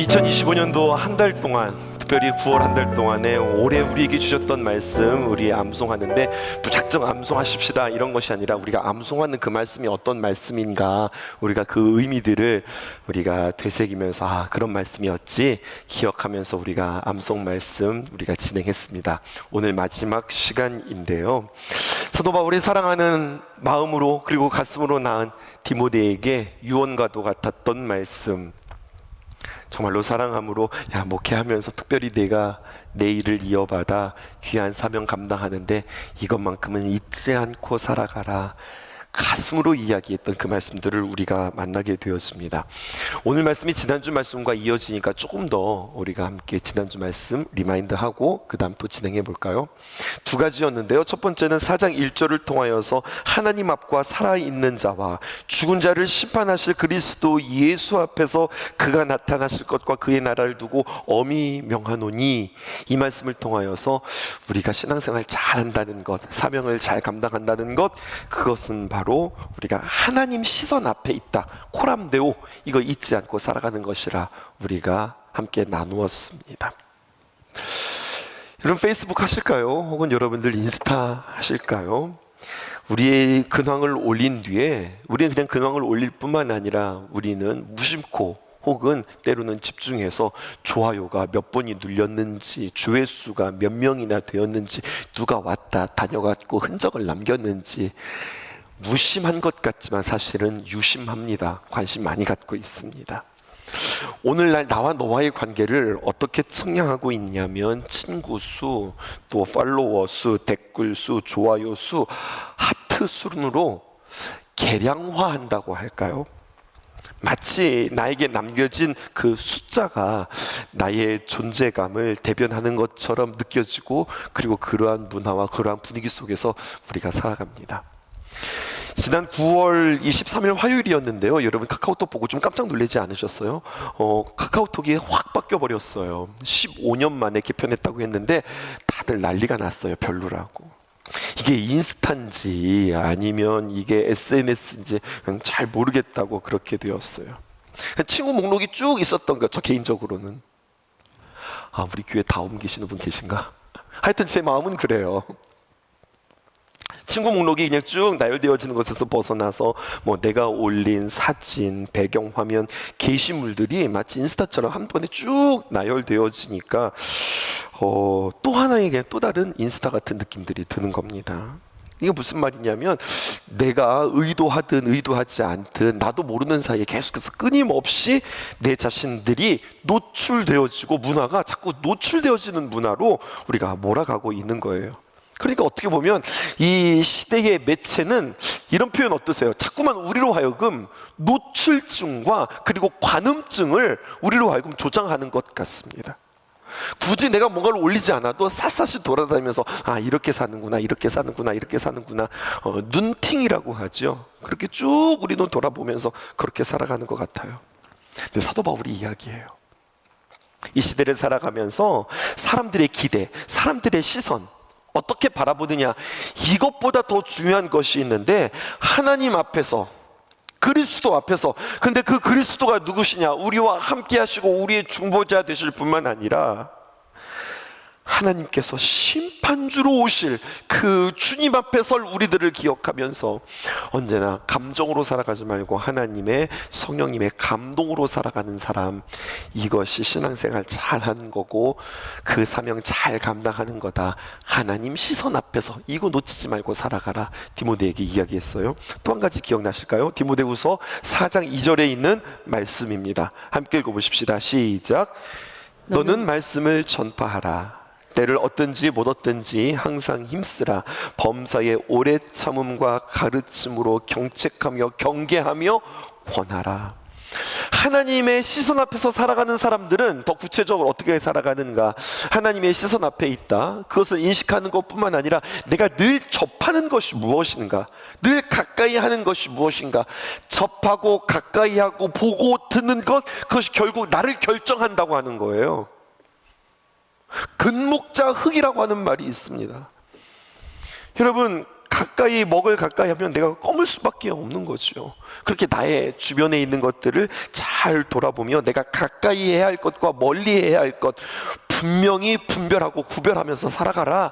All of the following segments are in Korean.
우리 2025년도 한 달 동안, 특별히 9월 한 달 동안에 올해 우리에게 주셨던 말씀 우리 암송하는데, 무작정 암송하십시다 이런 것이 아니라 우리가 암송하는 그 말씀이 어떤 말씀인가, 우리가 그 의미들을 우리가 되새기면서 그런 말씀이었지 기억하면서 우리가 암송 말씀 우리가 진행했습니다. 오늘 마지막 시간인데요, 사도 바울이 사랑하는 마음으로 그리고 가슴으로 낳은 디모데에게 유언과도 같았던 말씀, 정말로 사랑함으로 목회하면서 특별히 내가 내 일을 이어받아 귀한 사명 감당하는데 이것만큼은 잊지 않고 살아가라, 가슴으로 이야기했던 그 말씀들을 우리가 만나게 되었습니다. 오늘 말씀이 지난주 말씀과 이어지니까 조금 더 우리가 함께 지난주 말씀 리마인드하고 그 다음 또 진행해 볼까요? 두 가지였는데요, 첫 번째는 4장 1절을 통하여서 하나님 앞과 살아있는 자와 죽은 자를 심판하실 그리스도 예수 앞에서 그가 나타나실 것과 그의 나라를 두고 엄히 명하노니, 이 말씀을 통하여서 우리가 신앙생활 잘한다는 것, 사명을 잘 감당한다는 것, 그것은 바로 우리가 하나님 시선 앞에 있다, 코람데오, 이거 잊지 않고 살아가는 것이라 우리가 함께 나누었습니다. 여러분 페이스북 하실까요? 혹은 여러분들 인스타 하실까요? 우리의 근황을 올린 뒤에 우리는 그냥 근황을 올릴 뿐만 아니라 우리는 무심코 혹은 때로는 집중해서 좋아요가 몇 번이 눌렸는지, 조회수가 몇 명이나 되었는지, 누가 왔다 다녀갔고 흔적을 남겼는지, 무심한 것 같지만 사실은 유심합니다. 관심 많이 갖고 있습니다. 오늘날 나와 너와의 관계를 어떻게 측량하고 있냐면 친구 수, 또 팔로워 수, 댓글 수, 좋아요 수, 하트 순으로 계량화한다고 할까요? 마치 나에게 남겨진 그 숫자가 나의 존재감을 대변하는 것처럼 느껴지고, 그리고 그러한 문화와 그러한 분위기 속에서 우리가 살아갑니다. 지난 9월 23일 화요일이었는데요, 여러분 카카오톡 보고 좀 깜짝 놀라지 않으셨어요? 카카오톡이 확 바뀌어 버렸어요. 15년 만에 개편했다고 했는데 다들 난리가 났어요. 별로라고. 이게 인스타인지 아니면 이게 SNS인지 잘 모르겠다고 그렇게 되었어요. 친구 목록이 쭉 있었던 거, 저 개인적으로는 우리 교회 다 옮기시는 분 계신가? 하여튼 제 마음은 그래요. 친구 목록이 그냥 쭉 나열되어지는 것에서 벗어나서 내가 올린 사진, 배경화면, 게시물들이 마치 인스타처럼 한 번에 쭉 나열되어지니까 또 하나의 그냥 또 다른 인스타 같은 느낌들이 드는 겁니다. 이게 무슨 말이냐면, 내가 의도하든 의도하지 않든 나도 모르는 사이에 계속해서 끊임없이 내 자신들이 노출되어지고, 문화가 자꾸 노출되어지는 문화로 우리가 몰아가고 있는 거예요. 그러니까 어떻게 보면 이 시대의 매체는 이런 표현 어떠세요? 자꾸만 우리로 하여금 노출증과 그리고 관음증을 우리로 하여금 조장하는 것 같습니다. 굳이 내가 뭔가를 올리지 않아도 샅샅이 돌아다니면서 이렇게 사는구나, 이렇게 사는구나, 이렇게 사는구나, 눈팅이라고 하죠. 그렇게 쭉 우리는 돌아보면서 그렇게 살아가는 것 같아요. 근데 사도 바울이 이야기해요. 이 시대를 살아가면서 사람들의 기대, 사람들의 시선 어떻게 바라보느냐, 이것보다 더 중요한 것이 있는데, 하나님 앞에서, 그리스도 앞에서. 근데 그 그리스도가 누구시냐? 우리와 함께 하시고 우리의 중보자 되실 뿐만 아니라 하나님께서 심판주로 오실 그 주님 앞에 설 우리들을 기억하면서 언제나 감정으로 살아가지 말고 하나님의, 성령님의 감동으로 살아가는 사람, 이것이 신앙생활 잘하는 거고 그 사명 잘 감당하는 거다. 하나님 시선 앞에서 이거 놓치지 말고 살아가라, 디모데에게 이야기했어요. 또 한 가지 기억나실까요? 디모데후서 4장 2절에 있는 말씀입니다. 함께 읽어보십시다. 시작. 너는 말씀을 전파하라. 때를 얻든지 못 얻든지 항상 힘쓰라. 범사의 오래 참음과 가르침으로 경책하며 경계하며 권하라. 하나님의 시선 앞에서 살아가는 사람들은 더 구체적으로 어떻게 살아가는가? 하나님의 시선 앞에 있다, 그것을 인식하는 것뿐만 아니라 내가 늘 접하는 것이 무엇인가, 늘 가까이 하는 것이 무엇인가, 접하고 가까이 하고 보고 듣는 것, 그것이 결국 나를 결정한다고 하는 거예요. 근목자 흑이라고 하는 말이 있습니다. 여러분, 가까이 먹을 가까이 하면 내가 검을 수밖에 없는 거죠. 그렇게 나의 주변에 있는 것들을 잘 돌아보며 내가 가까이 해야 할 것과 멀리 해야 할 것 분명히 분별하고 구별하면서 살아가라.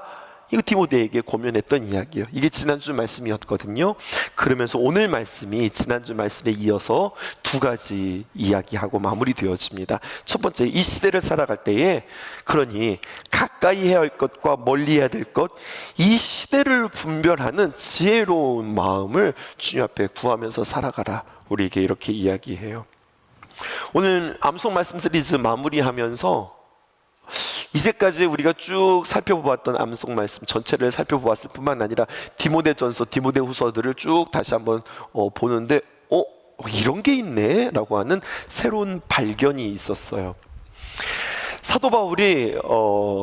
이거 디모데에게 고면했던 이야기예요. 이게 지난주 말씀이었거든요. 그러면서 오늘 말씀이 지난주 말씀에 이어서 두 가지 이야기하고 마무리되어집니다. 첫 번째, 이 시대를 살아갈 때에 그러니 가까이 해야 할 것과 멀리 해야 될 것, 이 시대를 분별하는 지혜로운 마음을 주님 앞에 구하면서 살아가라. 우리에게 이렇게 이야기해요. 오늘 암송 말씀 시리즈 마무리하면서 이제까지 우리가 쭉 살펴보았던 암송 말씀 전체를 살펴보았을 뿐만 아니라 디모데전서, 디모데후서들을 쭉 다시 한번 보는데 이런 게 있네 라고 하는 새로운 발견이 있었어요. 사도 바울이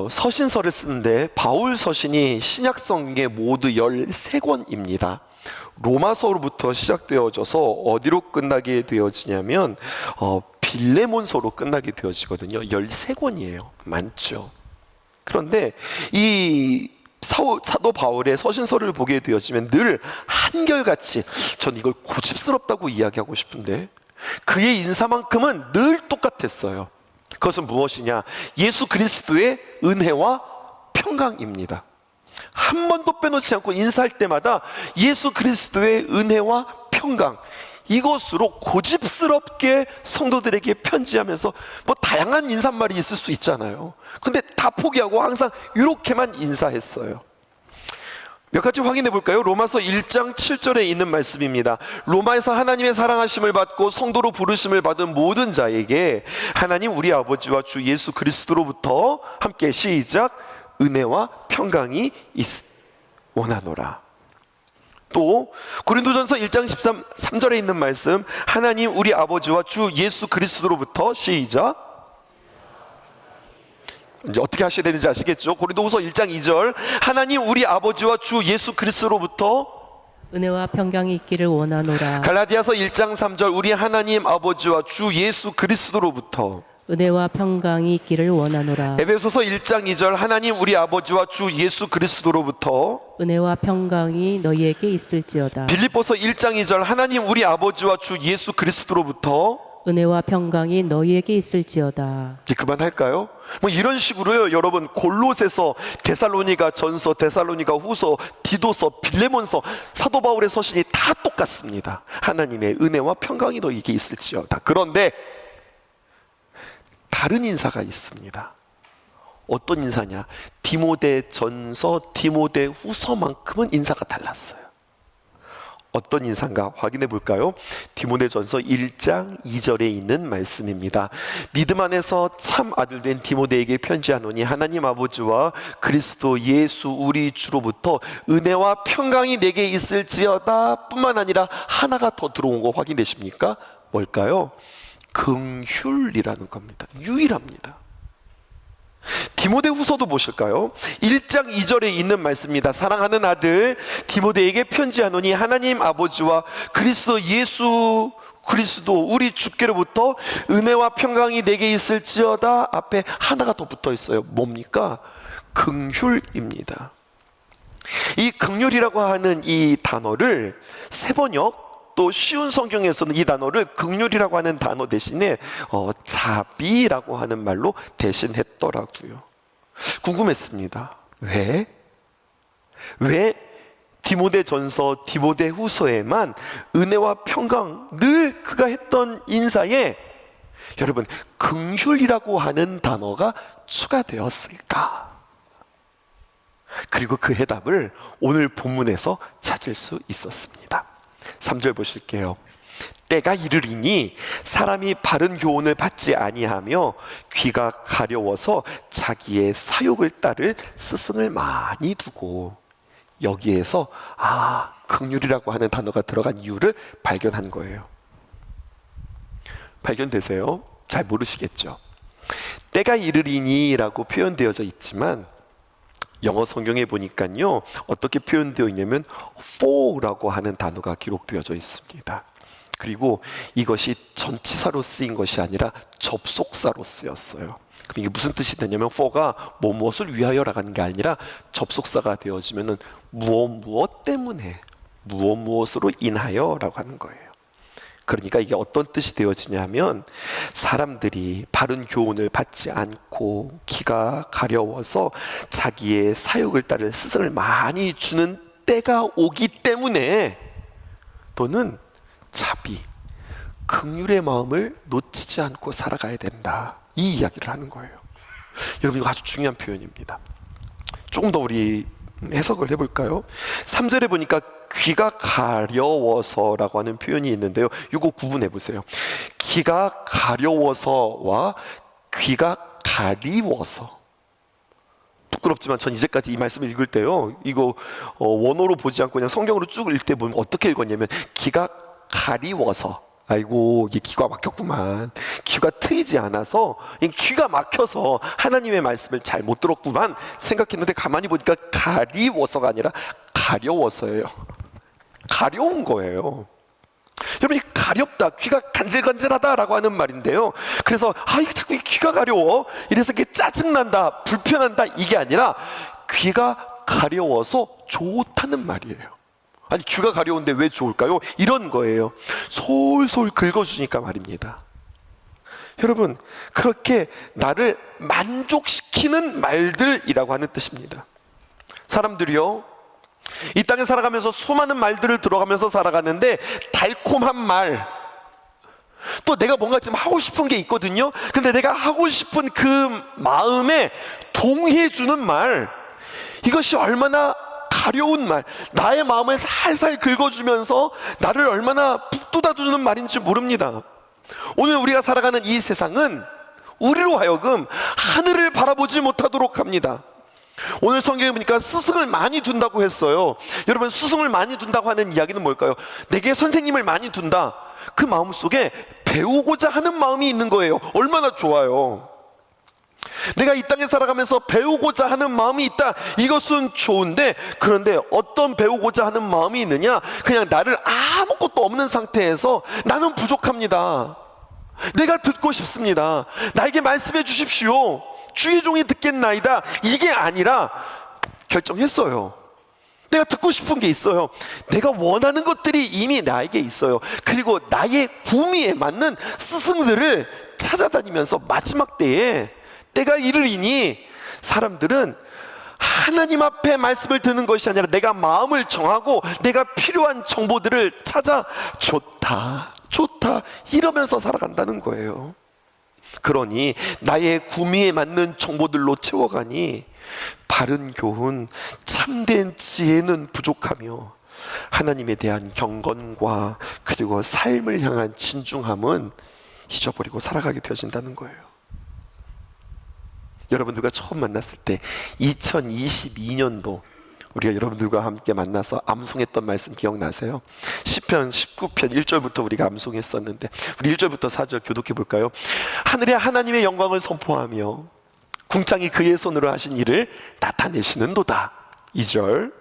서신서를 쓰는데 바울 서신이 신약성경의 모두 13권입니다. 로마서로부터 시작되어져서 어디로 끝나게 되어지냐면 빌레몬서로 끝나게 되어지거든요. 13권이에요. 많죠. 그런데 이 사도 바울의 서신서를 보게 되어지면 늘 한결같이, 전 이걸 고집스럽다고 이야기하고 싶은데 그의 인사만큼은 늘 똑같았어요. 그것은 무엇이냐? 예수 그리스도의 은혜와 평강입니다. 한 번도 빼놓지 않고 인사할 때마다 예수 그리스도의 은혜와 평강, 이것으로 고집스럽게 성도들에게 편지하면서 다양한 인사말이 있을 수 있잖아요. 근데 다 포기하고 항상 이렇게만 인사했어요. 몇 가지 확인해 볼까요? 로마서 1장 7절에 있는 말씀입니다. 로마에서 하나님의 사랑하심을 받고 성도로 부르심을 받은 모든 자에게 하나님 우리 아버지와 주 예수 그리스도로부터 함께 시작, 은혜와 평강이 원하노라. 또 고린도전서 1장 13절에 있는 말씀, 하나님 우리 아버지와 주 예수 그리스도로부터 시작, 이제 어떻게 하셔야 되는지 아시겠죠? 고린도후서 1장 2절, 하나님 우리 아버지와 주 예수 그리스도로부터 은혜와 평강이 있기를 원하노라. 갈라디아서 1장 3절, 우리 하나님 아버지와 주 예수 그리스도로부터 은혜와 평강이 있기를 원하노라. 에베소서 1장 2절, 하나님 우리 아버지와 주 예수 그리스도로부터 은혜와 평강이 너희에게 있을지어다. 빌립보서 1장 2절, 하나님 우리 아버지와 주 예수 그리스도로부터 은혜와 평강이 너희에게 있을지어다. 이제 그만할까요? 이런 식으로요, 여러분, 골로새서, 데살로니가 전서, 데살로니가 후서, 디도서, 빌레몬서, 사도 바울의 서신이 다 똑같습니다. 하나님의 은혜와 평강이 너희에게 있을지어다. 그런데 다른 인사가 있습니다. 어떤 인사냐? 디모데 전서, 디모데 후서만큼은 인사가 달랐어요. 어떤 인사인가 확인해 볼까요? 디모데 전서 1장 2절에 있는 말씀입니다. 믿음 안에서 참 아들 된 디모데에게 편지하노니 하나님 아버지와 그리스도 예수 우리 주로부터 은혜와 평강이 내게 있을지어다 뿐만 아니라 하나가 더 들어온 거 확인되십니까? 뭘까요? 긍휼이라는 겁니다. 유일합니다. 디모데 후서도 보실까요? 1장 2절에 있는 말씀입니다. 사랑하는 아들 디모데에게 편지하노니 하나님 아버지와 그리스도 예수 그리스도 우리 주께로부터 은혜와 평강이 내게 있을지어다. 앞에 하나가 더 붙어 있어요. 뭡니까? 긍휼입니다. 이 긍휼이라고 하는 이 단어를 세번역, 또 쉬운 성경에서는 이 단어를 긍휼이라고 하는 단어 대신에 자비라고 하는 말로 대신했더라고요. 궁금했습니다. 왜 디모데 전서, 디모데 후서에만 은혜와 평강, 늘 그가 했던 인사에 여러분 긍휼이라고 하는 단어가 추가되었을까? 그리고 그 해답을 오늘 본문에서 찾을 수 있었습니다. 3절 보실게요. 때가 이르리니 사람이 바른 교훈을 받지 아니하며 귀가 가려워서 자기의 사욕을 따를 스승을 많이 두고, 여기에서 긍휼이라고 하는 단어가 들어간 이유를 발견한 거예요. 발견되세요? 잘 모르시겠죠? 때가 이르리니 라고 표현되어져 있지만 영어 성경에 보니까요, 어떻게 표현되어 있냐면 for라고 하는 단어가 기록되어져 있습니다. 그리고 이것이 전치사로 쓰인 것이 아니라 접속사로 쓰였어요. 그럼 이게 무슨 뜻이 되냐면 for가 무엇을 위하여라고 하는 게 아니라 접속사가 되어지면은 무엇 때문에 무엇으로 인하여라고 하는 거예요. 그러니까 이게 어떤 뜻이 되어지냐면 사람들이 바른 교훈을 받지 않고 귀가 가려워서 자기의 사욕을 따를 스승을 많이 주는 때가 오기 때문에 너는 자비, 긍휼의 마음을 놓치지 않고 살아가야 된다. 이 이야기를 하는 거예요. 여러분 이거 아주 중요한 표현입니다. 조금 더 우리 해석을 해볼까요? 3절에 보니까 귀가 가려워서라고 하는 표현이 있는데요. 이거 구분해 보세요. 귀가 가려워서와 귀가 가리워서. 부끄럽지만 전 이제까지 이 말씀을 읽을 때요, 이거 원어로 보지 않고 그냥 성경으로 쭉 읽을 때 보면 어떻게 읽었냐면 귀가 가리워서, 아이고 이게 귀가 막혔구만, 귀가 트이지 않아서 귀가 막혀서 하나님의 말씀을 잘 못 들었구만 생각했는데 가만히 보니까 가리워서가 아니라 가려워서예요. 가려운 거예요. 여러분, 이 가렵다, 귀가 간질간질하다라고 하는 말인데요. 그래서 이거 자꾸 귀가 가려워, 이래서 이게 짜증난다, 불편한다, 이게 아니라 귀가 가려워서 좋다는 말이에요. 아니 귀가 가려운데 왜 좋을까요? 이런 거예요. 솔솔 긁어주니까 말입니다. 여러분, 그렇게 나를 만족시키는 말들이라고 하는 뜻입니다. 사람들이요, 이 땅에 살아가면서 수많은 말들을 들어가면서 살아가는데 달콤한 말, 또 내가 뭔가 지금 하고 싶은 게 있거든요. 근데 내가 하고 싶은 그 마음에 동의해주는 말, 이것이 얼마나 가려운 말, 나의 마음을 살살 긁어주면서 나를 얼마나 북돋아주는 말인지 모릅니다. 오늘 우리가 살아가는 이 세상은 우리로 하여금 하늘을 바라보지 못하도록 합니다. 오늘 성경에 보니까 스승을 많이 둔다고 했어요. 여러분, 스승을 많이 둔다고 하는 이야기는 뭘까요? 내게 선생님을 많이 둔다. 그 마음속에 배우고자 하는 마음이 있는 거예요. 얼마나 좋아요. 내가 이 땅에 살아가면서 배우고자 하는 마음이 있다, 이것은 좋은데, 그런데 어떤 배우고자 하는 마음이 있느냐? 그냥 나를 아무것도 없는 상태에서 나는 부족합니다, 내가 듣고 싶습니다, 나에게 말씀해 주십시오, 주의 종이 듣겠나이다, 이게 아니라 결정했어요. 내가 듣고 싶은 게 있어요. 내가 원하는 것들이 이미 나에게 있어요. 그리고 나의 구미에 맞는 스승들을 찾아다니면서 마지막 때에 때가 이르리니 사람들은 하나님 앞에 말씀을 듣는 것이 아니라 내가 마음을 정하고 내가 필요한 정보들을 찾아 좋다 이러면서 살아간다는 거예요. 그러니 나의 구미에 맞는 정보들로 채워가니 바른 교훈, 참된 지혜는 부족하며 하나님에 대한 경건과 그리고 삶을 향한 진중함은 잊어버리고 살아가게 되어진다는 거예요. 여러분들과 처음 만났을 때 2022년도 우리가 여러분들과 함께 만나서 암송했던 말씀 기억나세요? 시편 19편 1절부터 우리가 암송했었는데, 우리 1절부터 4절 교독해 볼까요? 하늘에 하나님의 영광을 선포하며 궁창이 그의 손으로 하신 일을 나타내시는도다. 2절,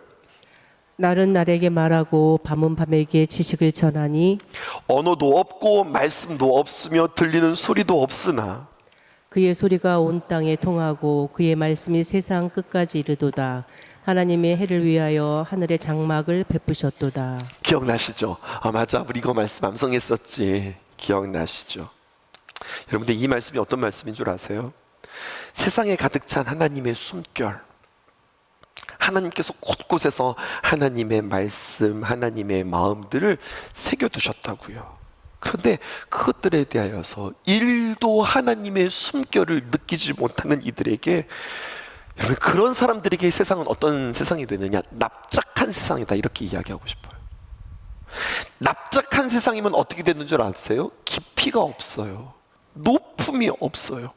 날은 날에게 말하고 밤은 밤에게 지식을 전하니 언어도 없고 말씀도 없으며 들리는 소리도 없으나 그의 소리가 온 땅에 통하고 그의 말씀이 세상 끝까지 이르도다. 하나님의 해를 위하여 하늘의 장막을 베푸셨도다. 기억나시죠? 맞아, 우리 이거 말씀 암송했었지. 기억나시죠? 여러분들, 이 말씀이 어떤 말씀인 줄 아세요? 세상에 가득 찬 하나님의 숨결, 하나님께서 곳곳에서 하나님의 말씀, 하나님의 마음들을 새겨두셨다고요. 그런데 그것들에 대하여서 일도 하나님의 숨결을 느끼지 못하는 이들에게, 여러분, 그런 사람들에게 세상은 어떤 세상이 되느냐? 납작한 세상이다, 이렇게 이야기하고 싶어요. 납작한 세상이면 어떻게 되는 줄 아세요? 깊이가 없어요. 높음이 없어요.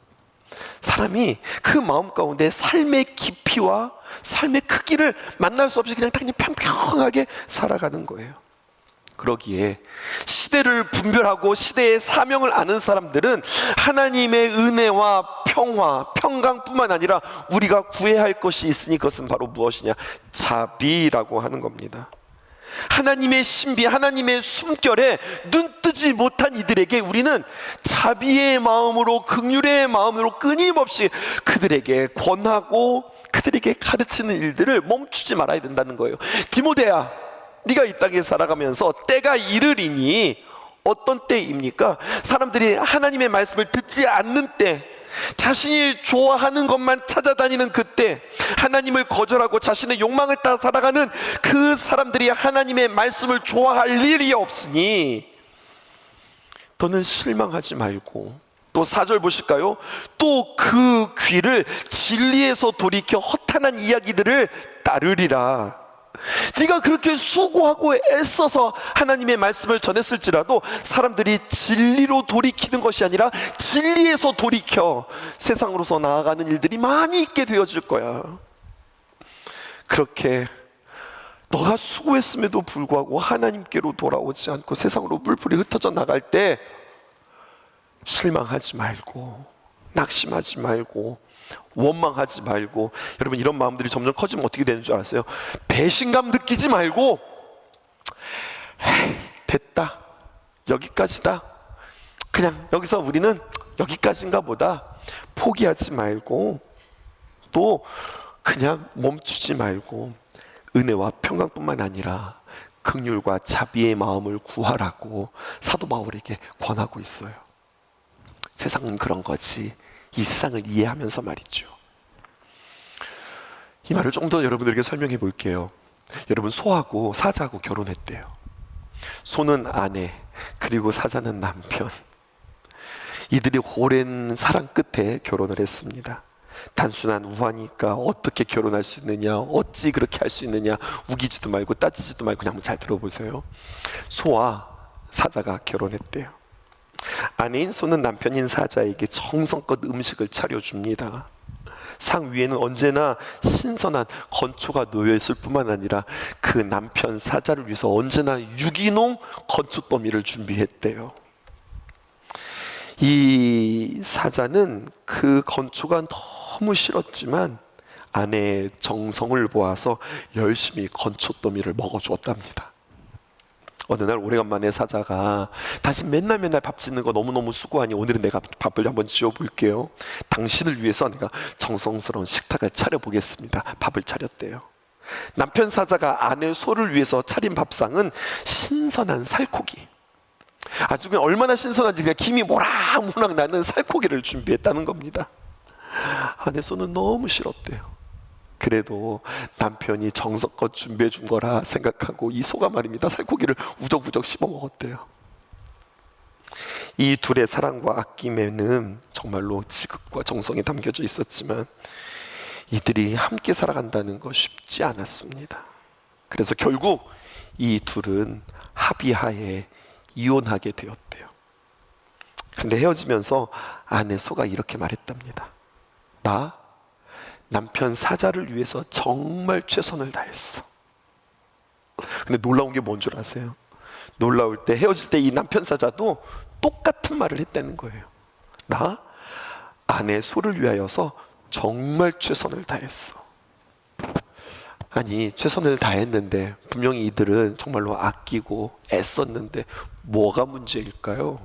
사람이 그 마음 가운데 삶의 깊이와 삶의 크기를 만날 수 없이 그냥 평평하게 살아가는 거예요. 그러기에 시대를 분별하고 시대의 사명을 아는 사람들은 하나님의 은혜와 평화, 평강뿐만 아니라 우리가 구해야 할 것이 있으니 그것은 바로 무엇이냐? 자비라고 하는 겁니다. 하나님의 신비, 하나님의 숨결에 눈 뜨지 보지 못한 이들에게 우리는 자비의 마음으로, 긍휼의 마음으로 끊임없이 그들에게 권하고 그들에게 가르치는 일들을 멈추지 말아야 된다는 거예요. 디모데야, 네가 이 땅에 살아가면서 때가 이르리니, 어떤 때입니까? 사람들이 하나님의 말씀을 듣지 않는 때, 자신이 좋아하는 것만 찾아다니는 그때, 하나님을 거절하고 자신의 욕망을 따라 살아가는 그 사람들이 하나님의 말씀을 좋아할 일이 없으니 너는 실망하지 말고, 또 4절 보실까요? 또 그 귀를 진리에서 돌이켜 허탄한 이야기들을 따르리라. 네가 그렇게 수고하고 애써서 하나님의 말씀을 전했을지라도 사람들이 진리로 돌이키는 것이 아니라 진리에서 돌이켜 세상으로서 나아가는 일들이 많이 있게 되어질 거야. 그렇게 너가 수고했음에도 불구하고 하나님께로 돌아오지 않고 세상으로 물풀이 흩어져 나갈 때 실망하지 말고, 낙심하지 말고, 원망하지 말고, 여러분 이런 마음들이 점점 커지면 어떻게 되는 줄 아세요? 배신감 느끼지 말고, 에이, 됐다, 여기까지다, 그냥 여기서 우리는 여기까지인가 보다, 포기하지 말고, 또 그냥 멈추지 말고 은혜와 평강뿐만 아니라 긍휼과 자비의 마음을 구하라고 사도 바울에게 권하고 있어요. 세상은 그런 거지, 이 세상을 이해하면서 말이죠. 이 말을 좀 더 여러분들에게 설명해 볼게요. 여러분, 소하고 사자하고 결혼했대요. 소는 아내, 그리고 사자는 남편. 이들이 오랜 사랑 끝에 결혼을 했습니다. 단순한 우화니까 어떻게 결혼할 수 있느냐, 어찌 그렇게 할 수 있느냐, 우기지도 말고 따지지도 말고 그냥 한번 잘 들어보세요. 소와 사자가 결혼했대요. 아내인 소는 남편인 사자에게 정성껏 음식을 차려줍니다. 상 위에는 언제나 신선한 건초가 놓여있을 뿐만 아니라 그 남편 사자를 위해서 언제나 유기농 건초더미를 준비했대요. 이 사자는 그 건초가 너무 싫었지만 아내의 정성을 보아서 열심히 건초더미를 먹어주었답니다. 어느 날 오래간만에 사자가 다시 맨날 밥 짓는 거 너무너무 수고하니 오늘은 내가 밥을 한번 지어볼게요. 당신을 위해서 내가 정성스러운 식탁을 차려보겠습니다. 밥을 차렸대요. 남편 사자가 아내 소를 위해서 차린 밥상은 신선한 살코기, 아주 그냥 얼마나 신선한지 그냥 김이 모락모락 나는 살코기를 준비했다는 겁니다. 아내 소는 너무 싫었대요. 그래도 남편이 정성껏 준비해 준 거라 생각하고 이 소가 말입니다, 살코기를 우적우적 씹어 먹었대요. 이 둘의 사랑과 아낌에는 정말로 지극과 정성이 담겨져 있었지만 이들이 함께 살아간다는 거 쉽지 않았습니다. 그래서 결국 이 둘은 합의하에 이혼하게 되었대요. 그런데 헤어지면서 아내 소가 이렇게 말했답니다. 나 남편 사자를 위해서 정말 최선을 다했어. 근데 놀라운 게 뭔 줄 아세요? 놀라울 때, 헤어질 때 이 남편 사자도 똑같은 말을 했다는 거예요. 나 아내 소를 위하여서 정말 최선을 다했어. 아니, 최선을 다했는데 분명히 이들은 정말로 아끼고 애썼는데 뭐가 문제일까요?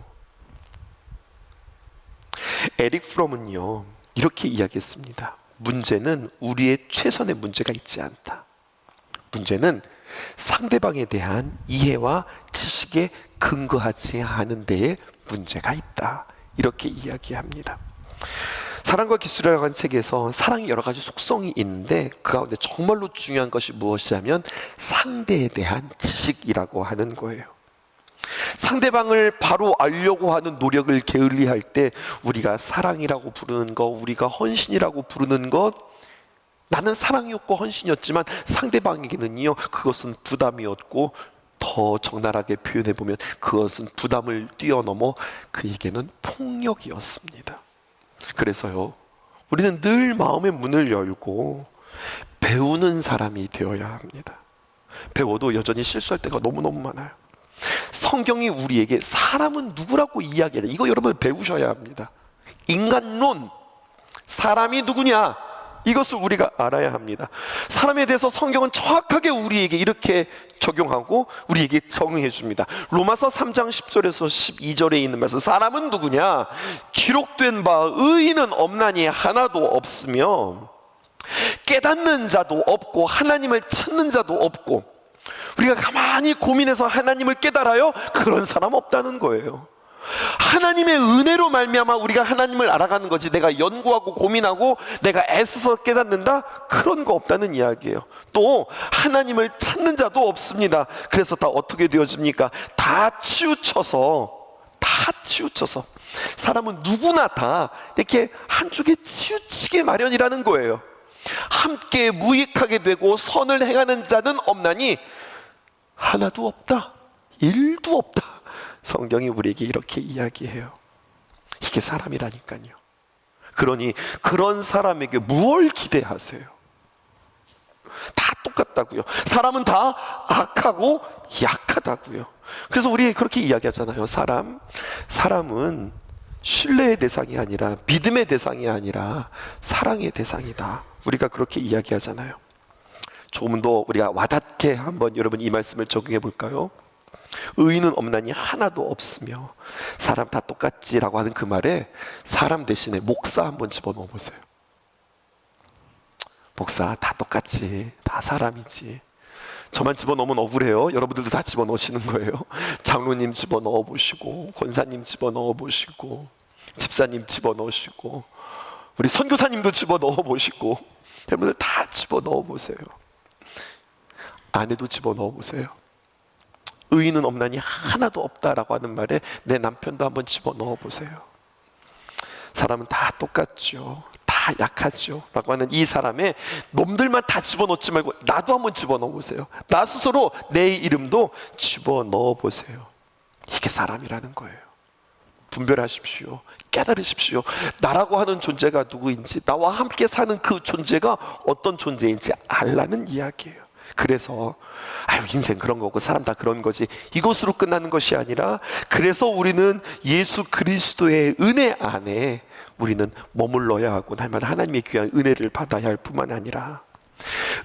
에릭 프롬은요, 이렇게 이야기했습니다. 문제는 우리의 최선의 문제가 있지 않다. 문제는 상대방에 대한 이해와 지식에 근거하지 않은 데에 문제가 있다. 이렇게 이야기합니다. 사랑과 기술이라고 하는 책에서 사랑이 여러 가지 속성이 있는데 그 가운데 정말로 중요한 것이 무엇이냐면 상대에 대한 지식이라고 하는 거예요. 상대방을 바로 알려고 하는 노력을 게을리할 때 우리가 사랑이라고 부르는 것, 우리가 헌신이라고 부르는 것, 나는 사랑이었고 헌신이었지만 상대방에게는요 그것은 부담이었고, 더 적나라하게 표현해보면 그것은 부담을 뛰어넘어 그에게는 폭력이었습니다. 그래서요, 우리는 늘 마음의 문을 열고 배우는 사람이 되어야 합니다. 배워도 여전히 실수할 때가 너무너무 많아요. 성경이 우리에게 사람은 누구라고 이야기하냐, 이거 여러분 배우셔야 합니다. 인간론, 사람이 누구냐, 이것을 우리가 알아야 합니다. 사람에 대해서 성경은 정확하게 우리에게 이렇게 적용하고 우리에게 정의해 줍니다. 로마서 3장 10절에서 12절에 있는 말씀, 사람은 누구냐? 기록된 바 의인은 없나니 하나도 없으며 깨닫는 자도 없고 하나님을 찾는 자도 없고. 우리가 가만히 고민해서 하나님을 깨달아요? 그런 사람 없다는 거예요. 하나님의 은혜로 말미암아 우리가 하나님을 알아가는 거지, 내가 연구하고 고민하고 내가 애써서 깨닫는다? 그런 거 없다는 이야기예요. 또 하나님을 찾는 자도 없습니다. 그래서 다 어떻게 되어집니까? 다 치우쳐서 사람은 누구나 다 이렇게 한쪽에 치우치게 마련이라는 거예요. 함께 무익하게 되고 선을 행하는 자는 없나니 하나도 없다, 일도 없다. 성경이 우리에게 이렇게 이야기해요. 이게 사람이라니까요. 그러니 그런 사람에게 무엇을 기대하세요? 다 똑같다고요. 사람은 다 악하고 약하다고요. 그래서 우리 그렇게 이야기하잖아요. 사람은 신뢰의 대상이 아니라, 믿음의 대상이 아니라 사랑의 대상이다. 우리가 그렇게 이야기하잖아요. 조금 더 우리가 와닿게 한번 여러분 이 말씀을 적용해 볼까요? 의인은 없나니 하나도 없으며 사람 다 똑같지라고 하는 그 말에 사람 대신에 목사 한번 집어넣어 보세요. 목사 다 똑같지, 다 사람이지. 저만 집어넣으면 억울해요. 여러분들도 다 집어넣으시는 거예요. 장로님 집어넣어 보시고, 권사님 집어넣어 보시고, 집사님 집어넣으시고, 우리 선교사님도 집어넣어 보시고, 여러분들 다 집어넣어 보세요. 아내도 집어넣어 보세요. 의인은 없나니 하나도 없다라고 하는 말에 내 남편도 한번 집어넣어 보세요. 사람은 다 똑같죠, 다 약하죠 라고 하는 이 사람의 놈들만 다 집어넣지 말고 나도 한번 집어넣어 보세요. 나 스스로 내 이름도 집어넣어 보세요. 이게 사람이라는 거예요. 분별하십시오. 깨달으십시오. 나라고 하는 존재가 누구인지, 나와 함께 사는 그 존재가 어떤 존재인지 알라는 이야기예요. 그래서 인생 그런 거고 사람 다 그런 거지, 이것으로 끝나는 것이 아니라, 그래서 우리는 예수 그리스도의 은혜 안에 우리는 머물러야 하고 날마다 하나님의 귀한 은혜를 받아야 할 뿐만 아니라,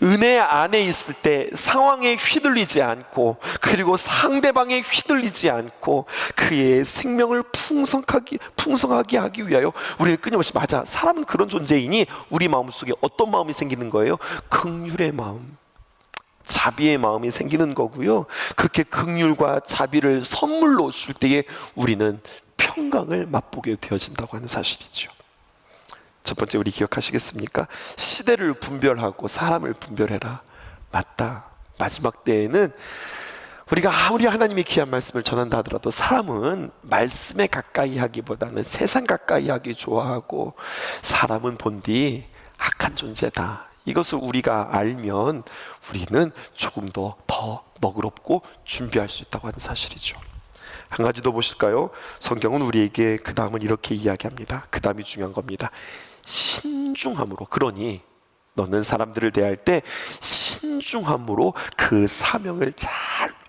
은혜 안에 있을 때 상황에 휘둘리지 않고, 그리고 상대방에 휘둘리지 않고 그의 생명을 풍성하게 하기 위하여 우리는 끊임없이, 맞아, 사람은 그런 존재이니 우리 마음속에 어떤 마음이 생기는 거예요? 긍휼의 마음, 자비의 마음이 생기는 거고요. 그렇게 긍휼과 자비를 선물로 줄 때에 우리는 평강을 맛보게 되어진다고 하는 사실이죠. 첫 번째, 우리 기억하시겠습니까? 시대를 분별하고 사람을 분별해라. 맞다. 마지막 때에는 우리가 아무리 하나님의 귀한 말씀을 전한다 하더라도 사람은 말씀에 가까이 하기보다는 세상 가까이 하기 좋아하고, 사람은 본디 악한 존재다. 이것을 우리가 알면 우리는 조금 더 너그럽고 준비할 수 있다고 하는 사실이죠. 한 가지 더 보실까요? 성경은 우리에게 그 다음은 이렇게 이야기합니다. 그 다음이 중요한 겁니다. 신중함으로. 그러니 너는 사람들을 대할 때 신중함으로 그 사명을 잘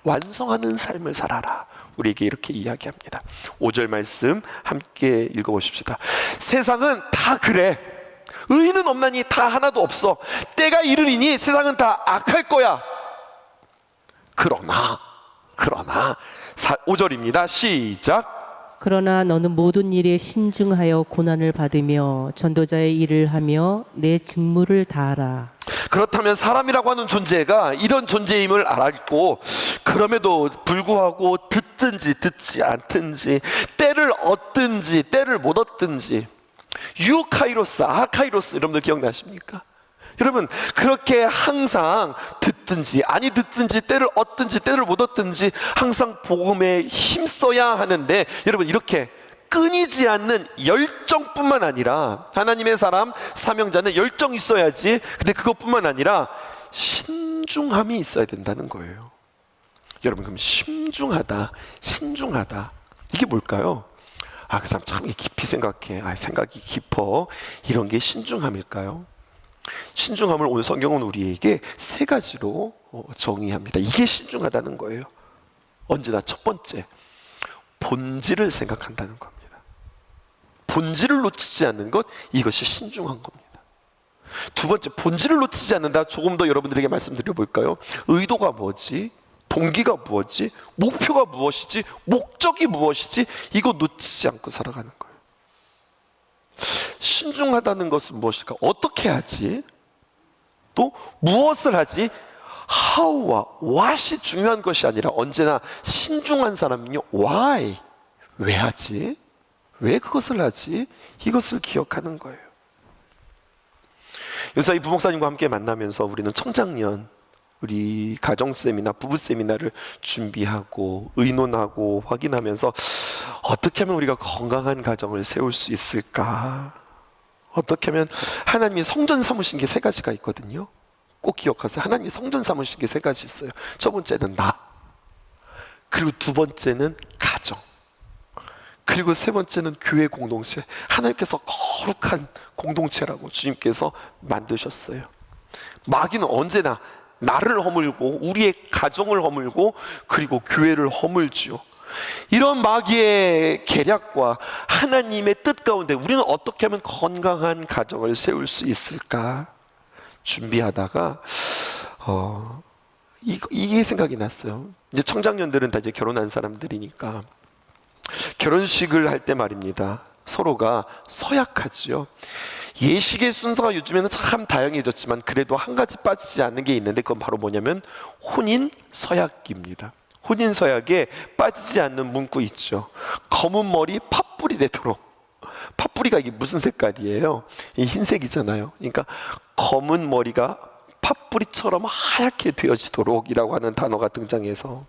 완성하는 삶을 살아라. 우리에게 이렇게 이야기합니다. 5절 말씀 함께 읽어보십시다. 세상은 다 그래. 의인은 없나니 다 하나도 없어. 때가 이르리니 세상은 다 악할 거야. 그러나 5절입니다. 시작. 그러나 너는 모든 일에 신중하여 고난을 받으며 전도자의 일을 하며 내 직무를 다하라. 그렇다면 사람이라고 하는 존재가 이런 존재임을 알았고, 그럼에도 불구하고 듣든지 듣지 않든지, 때를 얻든지 때를 못 얻든지, 유카이로스, 아카이로스, 여러분들 기억나십니까? 여러분, 그렇게 항상 듣든지 아니 듣든지, 때를 얻든지 때를 못 얻든지 항상 복음에 힘써야 하는데, 여러분 이렇게 끊이지 않는 열정뿐만 아니라, 하나님의 사람, 사명자는 열정이 있어야지. 근데 그것뿐만 아니라 신중함이 있어야 된다는 거예요. 여러분, 그럼 신중하다 이게 뭘까요? 그 사람 참 깊이 생각해. 생각이 깊어. 이런 게 신중함일까요? 신중함을 오늘 성경은 우리에게 세 가지로 정의합니다. 이게 신중하다는 거예요. 언제나 첫 번째, 본질을 생각한다는 겁니다. 본질을 놓치지 않는 것, 이것이 신중한 겁니다. 두 번째, 본질을 놓치지 않는다. 조금 더 여러분들에게 말씀드려 볼까요? 의도가 뭐지? 동기가 무엇이지? 목표가 무엇이지? 목적이 무엇이지? 이거 놓치지 않고 살아가는 거예요. 신중하다는 것은 무엇일까? 어떻게 하지? 또 무엇을 하지? how와 what이 중요한 것이 아니라 언제나 신중한 사람은요, why? 왜 하지? 왜 그것을 하지? 이것을 기억하는 거예요. 요새 이 부목사님과 함께 만나면서 우리는 청장년, 우리 가정 세미나, 부부 세미나를 준비하고 의논하고 확인하면서 어떻게 하면 우리가 건강한 가정을 세울 수 있을까? 어떻게 하면 하나님이 성전 삼으신 게 세 가지가 있거든요. 꼭 기억하세요. 하나님이 성전 삼으신 게 세 가지 있어요. 첫 번째는 나, 그리고 두 번째는 가정, 그리고 세 번째는 교회 공동체. 하나님께서 거룩한 공동체라고 주님께서 만드셨어요. 마귀는 언제나 나를 허물고 우리의 가정을 허물고 그리고 교회를 허물지요. 이런 마귀의 계략과 하나님의 뜻 가운데 우리는 어떻게 하면 건강한 가정을 세울 수 있을까 준비하다가 이게 생각이 났어요. 이제 청장년들은 다 이제 결혼한 사람들이니까 결혼식을 할 때 말입니다, 서로가 서약하지요. 예식의 순서가 요즘에는 참 다양해졌지만 그래도 한 가지 빠지지 않는 게 있는데, 그건 바로 뭐냐면 혼인 서약입니다. 혼인 서약에 빠지지 않는 문구 있죠. 검은 머리 팥불이 되도록. 팥불이가 이게 무슨 색깔이에요? 이 흰색이잖아요. 그러니까 검은 머리가 팥뿌리처럼 하얗게 되어지도록 이라고 하는 단어가 등장해서,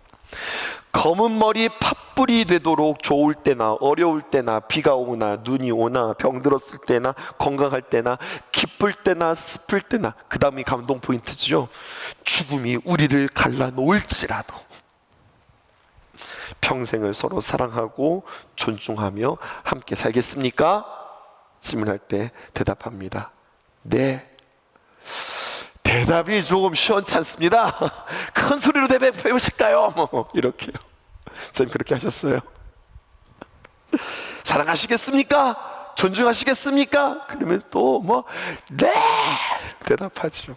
검은 머리 팥뿌리 되도록 좋을 때나 어려울 때나 비가 오나 눈이 오나 병들었을 때나 건강할 때나 기쁠 때나 슬플 때나, 그 다음이 감동 포인트죠. 죽음이 우리를 갈라놓을지라도 평생을 서로 사랑하고 존중하며 함께 살겠습니까? 질문할 때 대답합니다. 네. 대답이 조금 시원찮습니다. 큰 소리로 대답해 보실까요? 뭐 이렇게요. 선생님 그렇게 하셨어요? 사랑하시겠습니까? 존중하시겠습니까? 그러면 또 뭐 네! 대답하죠.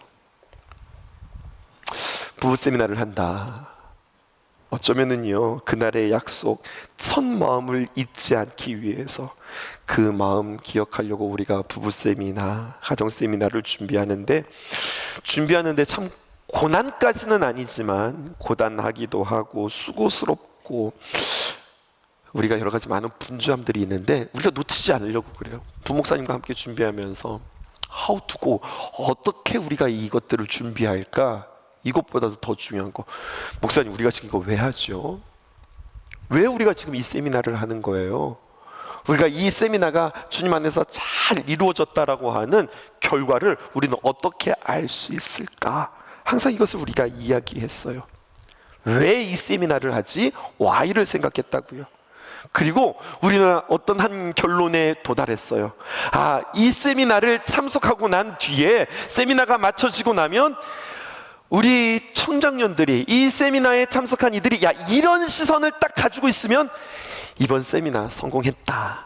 부부 세미나를 한다. 어쩌면은요, 그날의 약속, 첫 마음을 잊지 않기 위해서 그 마음 기억하려고 우리가 부부 세미나, 가정 세미나를 준비하는데 참 고난까지는 아니지만 고단하기도 하고 수고스럽고 우리가 여러 가지 많은 분주함들이 있는데 우리가 놓치지 않으려고 그래요. 부목사님과 함께 준비하면서 how to go, 어떻게 우리가 이것들을 준비할까? 이것보다도 더 중요한 거, 목사님 우리가 지금 이거 왜 하죠? 왜 우리가 지금 이 세미나를 하는 거예요? 우리가 이 세미나가 주님 안에서 잘 이루어졌다라고 하는 결과를 우리는 어떻게 알 수 있을까? 항상 이것을 우리가 이야기했어요. 왜 이 세미나를 하지? Why를 생각했다고요. 그리고 우리는 어떤 한 결론에 도달했어요. 이 세미나를 참석하고 난 뒤에, 세미나가 마쳐지고 나면 우리 청장년들이, 이 세미나에 참석한 이들이 이런 시선을 딱 가지고 있으면 이번 세미나 성공했다,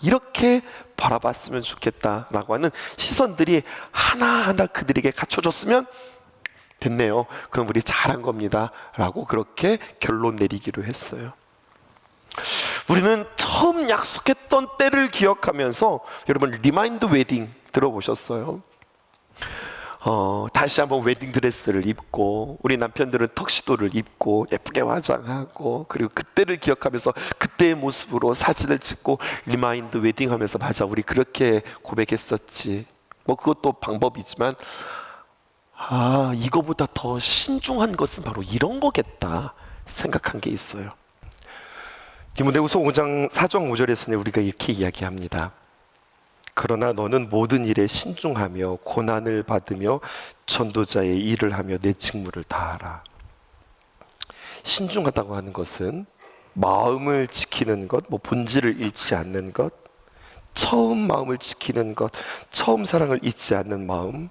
이렇게 바라봤으면 좋겠다라고 하는 시선들이 하나하나 그들에게 갖춰졌으면 됐네요. 그럼 우리 잘한 겁니다 라고 그렇게 결론 내리기로 했어요. 우리는 처음 약속했던 때를 기억하면서, 여러분 리마인드 웨딩 들어보셨어요? 다시 한번 웨딩 드레스를 입고 우리 남편들은 턱시도를 입고 예쁘게 화장하고, 그리고 그때를 기억하면서 그때의 모습으로 사진을 찍고 리마인드 웨딩 하면서, 맞아 우리 그렇게 고백했었지, 뭐 그것도 방법이지만 이거보다 더 신중한 것은 바로 이런 거겠다 생각한 게 있어요. 디모데후서 5장 4절 5절에서는 우리가 이렇게 이야기합니다. 그러나 너는 모든 일에 신중하며 고난을 받으며 전도자의 일을 하며 내 직무를 다하라. 신중하다고 하는 것은 마음을 지키는 것, 본질을 잃지 않는 것, 처음 마음을 지키는 것, 처음 사랑을 잊지 않는 마음,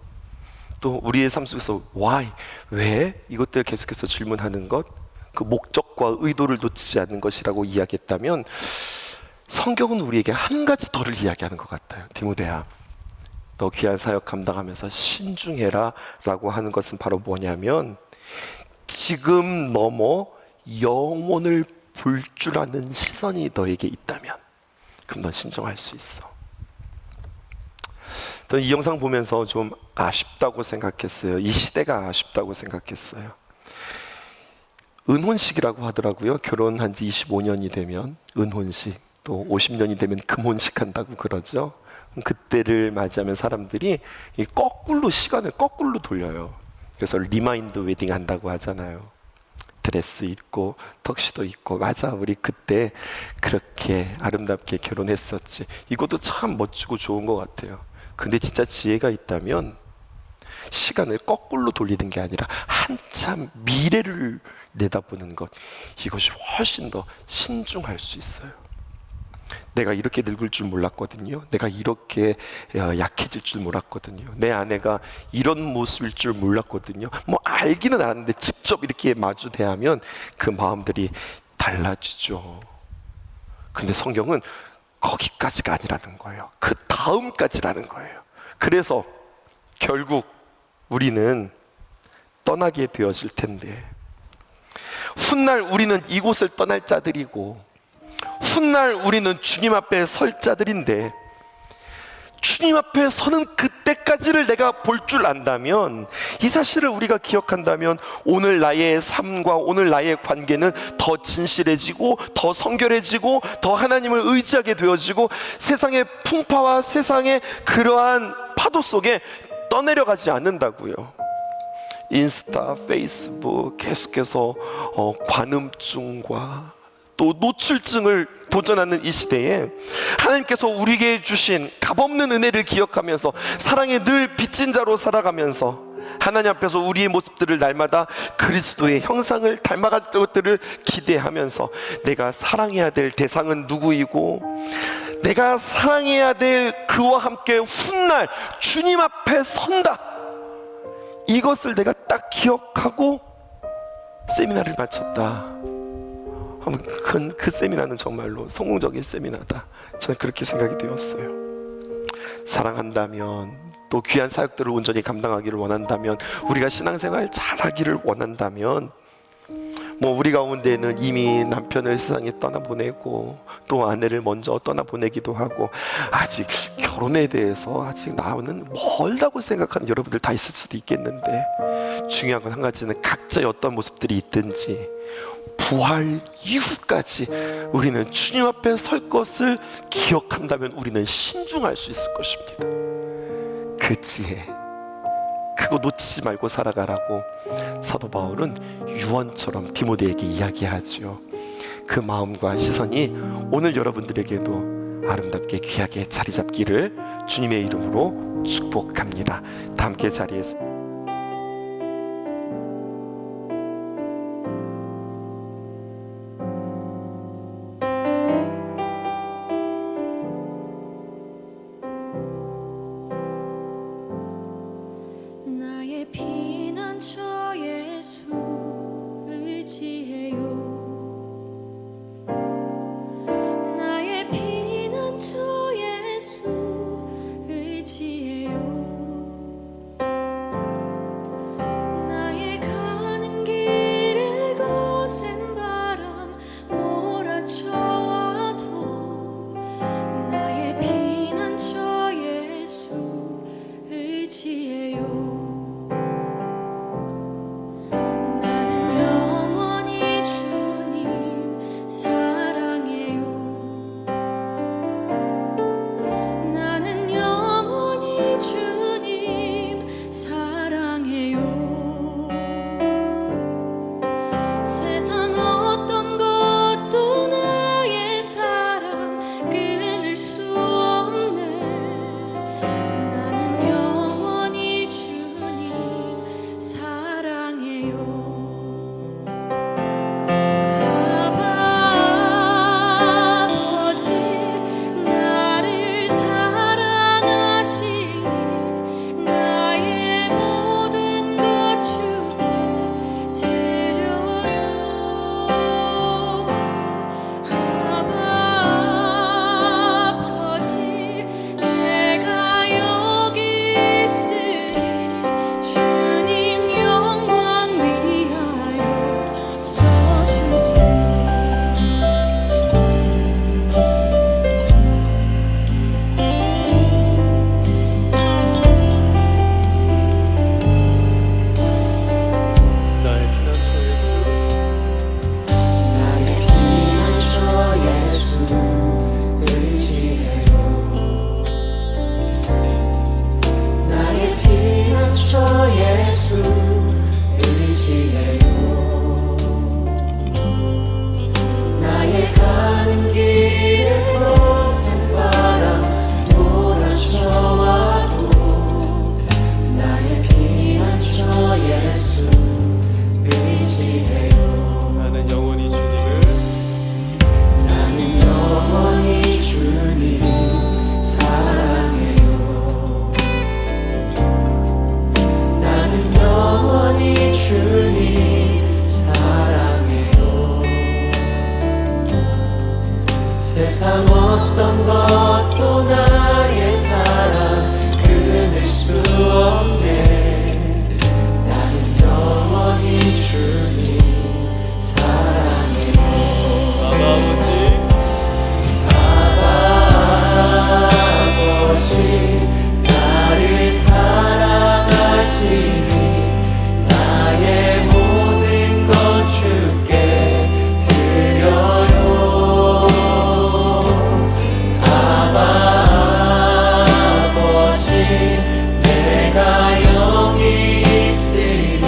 또 우리의 삶 속에서 why, 왜, 이것들을 계속해서 질문하는 것, 그 목적과 의도를 놓치지 않는 것이라고 이야기했다면, 성경은 우리에게 한 가지 더를 이야기하는 것 같아요. 디모데야, 너 귀한 사역 감당하면서 신중해라 라고 하는 것은 바로 뭐냐면, 지금 넘어 영혼을 볼 줄 아는 시선이 너에게 있다면 그럼 넌 신중할 수 있어. 저는 이 영상 보면서 좀 아쉽다고 생각했어요. 이 시대가 아쉽다고 생각했어요. 은혼식이라고 하더라고요. 결혼한 지 25년이 되면 은혼식, 또 50년이 되면 금혼식 한다고 그러죠. 그때를 맞이하면 사람들이 이 거꾸로 시간을 거꾸로 돌려요. 그래서 리마인드 웨딩 한다고 하잖아요. 드레스 입고 턱시도 입고, 맞아, 우리 그때 그렇게 아름답게 결혼했었지. 이것도 참 멋지고 좋은 것 같아요. 근데 진짜 지혜가 있다면 시간을 거꾸로 돌리는 게 아니라 한참 미래를 내다보는 것, 이것이 훨씬 더 신중할 수 있어요. 내가 이렇게 늙을 줄 몰랐거든요. 내가 이렇게 약해질 줄 몰랐거든요. 내 아내가 이런 모습일 줄 몰랐거든요. 뭐 알기는 알았는데 직접 이렇게 마주 대하면 그 마음들이 달라지죠. 근데 성경은 거기까지가 아니라는 거예요. 그 다음까지라는 거예요. 그래서 결국 우리는 떠나게 되어질 텐데, 훗날 우리는 이곳을 떠날 자들이고 훗날 우리는 주님 앞에 설 자들인데, 주님 앞에 서는 그때까지를 내가 볼 줄 안다면, 이 사실을 우리가 기억한다면 오늘 나의 삶과 오늘 나의 관계는 더 진실해지고 더 성결해지고 더 하나님을 의지하게 되어지고, 세상의 풍파와 세상의 그러한 파도 속에 떠내려가지 않는다고요. 인스타, 페이스북 계속해서 관음증과 또 노출증을 도전하는 이 시대에 하나님께서 우리에게 주신 값없는 은혜를 기억하면서 사랑의 늘 빚진 자로 살아가면서 하나님 앞에서 우리의 모습들을 날마다 그리스도의 형상을 닮아갈 것들을 기대하면서, 내가 사랑해야 될 대상은 누구이고 내가 사랑해야 될 그와 함께 훗날 주님 앞에 선다, 이것을 내가 딱 기억하고 세미나를 마쳤다. 그 세미나는 정말로 성공적인 세미나다. 저는 그렇게 생각이 되었어요. 사랑한다면, 또 귀한 사역들을 온전히 감당하기를 원한다면, 우리가 신앙생활 잘하기를 원한다면, 뭐 우리 가운데는 이미 남편을 세상에 떠나보내고 또 아내를 먼저 떠나보내기도 하고, 아직 결혼에 대해서 아직 나는 멀다고 생각하는 여러분들 다 있을 수도 있겠는데, 중요한 건 한 가지는 각자의 어떤 모습들이 있든지 부활 이후까지 우리는 주님 앞에 설 것을 기억한다면 우리는 신중할 수 있을 것입니다. 그 지혜, 그거 놓치지 말고 살아가라고 사도 바울은 유언처럼 디모데에게 이야기하죠. 그 마음과 시선이 오늘 여러분들에게도 아름답게 귀하게 자리 잡기를 주님의 이름으로 축복합니다. 다 함께 자리에서 나의 피난처 예수 의지해요. 나의 피난처 예수 의지해요. 나의 가는 길에 거센 바람 몰아쳐와도 나의 피난처 예수 의지해요. 세상 어떤 것도 날 세상 어떤 것도 나의 사랑 끊을 수 없네. 나는 영원히 주님 사랑해요. 아버지 나를 사랑하시니 나의 모든 것 주께 드려요. 아버지 내가 영이 있으니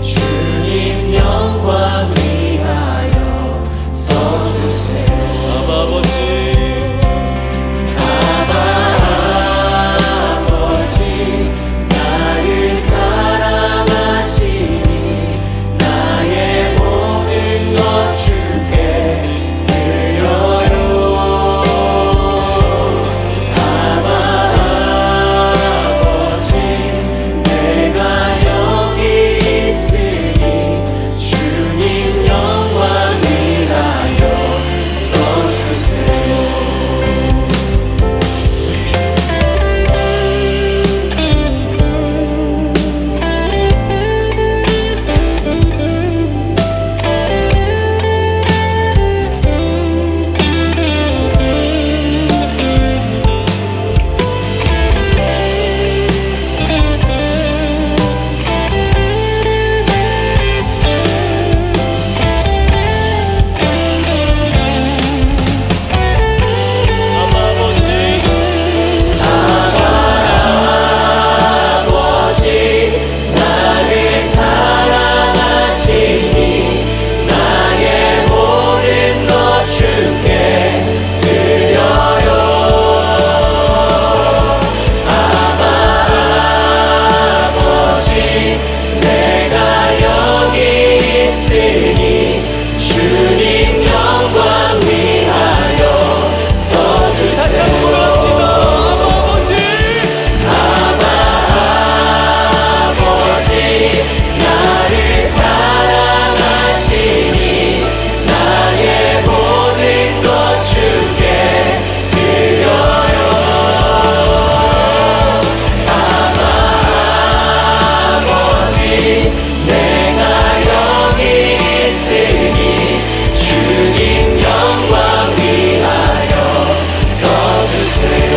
주님 영광 위하여 써주세요. 아버지 나를 사랑하시니 나의 모든 것 주께 드려요. 아버지 내가 여기 있으니 주님 영광 위하여 써주세요. 아버지 나를 사랑하시니 나의 모든 것 주께 드려요. 아버지 내가 여기 있으니 주님 영광 위하여 써주세요. 다시 한번 합시다. 아버지 나를 사랑하시니 나의 모든 것 주께 드려요. 아버지 내가 여기 있으니 주님 영광 위하여 써주세요.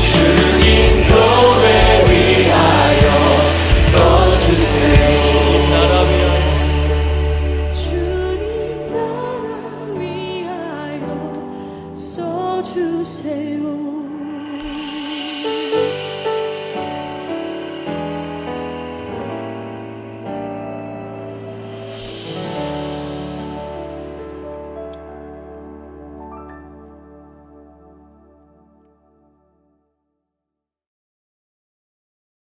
주님 교회 위하여 써주세요. 주님 나라 위하여 써주세요.